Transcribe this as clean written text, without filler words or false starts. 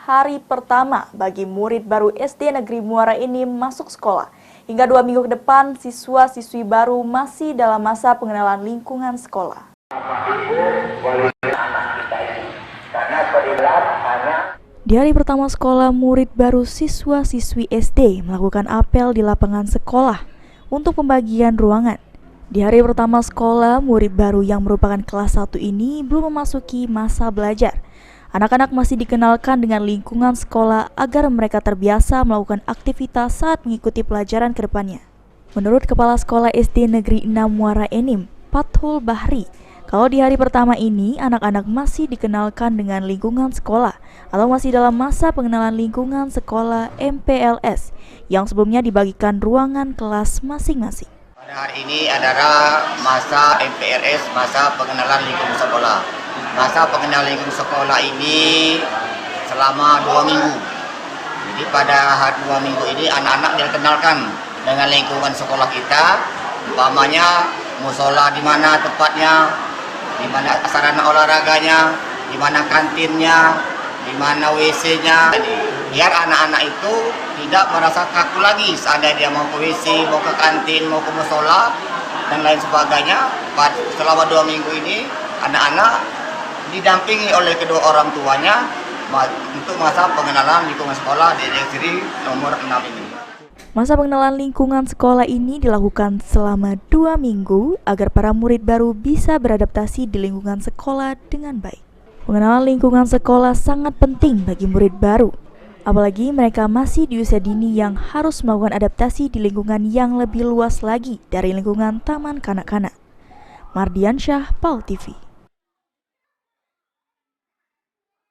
hari pertama bagi murid baru SD Negeri Muara Enim masuk sekolah. Hingga 2 minggu ke depan, siswa-siswi baru masih dalam masa pengenalan lingkungan sekolah. Di hari pertama sekolah, murid baru siswa-siswi SD melakukan apel di lapangan sekolah untuk pembagian ruangan. Di hari pertama sekolah, murid baru yang merupakan kelas 1 ini belum memasuki masa belajar. Anak-anak masih dikenalkan dengan lingkungan sekolah agar mereka terbiasa melakukan aktivitas saat mengikuti pelajaran ke depannya. Menurut Kepala Sekolah SD Negeri 6 Muara Enim, Fathul Bahri, kalau di hari pertama ini anak-anak masih dikenalkan dengan lingkungan sekolah atau masih dalam masa pengenalan lingkungan sekolah MPLS yang sebelumnya dibagikan ruangan kelas masing-masing. Pada hari ini adalah masa MPLS, masa pengenalan lingkungan sekolah. Masa pengenalan lingkungan sekolah ini selama 2 minggu. Jadi pada hari 2 minggu ini anak-anak dikenalkan dengan lingkungan sekolah kita. Umpamanya musola di mana tempatnya, di mana sarana olahraganya, di mana kantinnya, di mana WC-nya. Biar anak-anak itu tidak merasa kaku lagi seandainya dia mau ke WC, mau ke kantin, mau ke musola dan lain sebagainya. Selama 2 minggu ini anak-anak didampingi oleh kedua orang tuanya untuk masa pengenalan lingkungan sekolah di SD nomor 6 ini. Masa pengenalan lingkungan sekolah ini dilakukan selama 2 minggu agar para murid baru bisa beradaptasi di lingkungan sekolah dengan baik. Pengenalan lingkungan sekolah sangat penting bagi murid baru, apalagi mereka masih di usia dini yang harus melakukan adaptasi di lingkungan yang lebih luas lagi dari lingkungan taman kanak-kanak. Mardiansyah, PAL TV.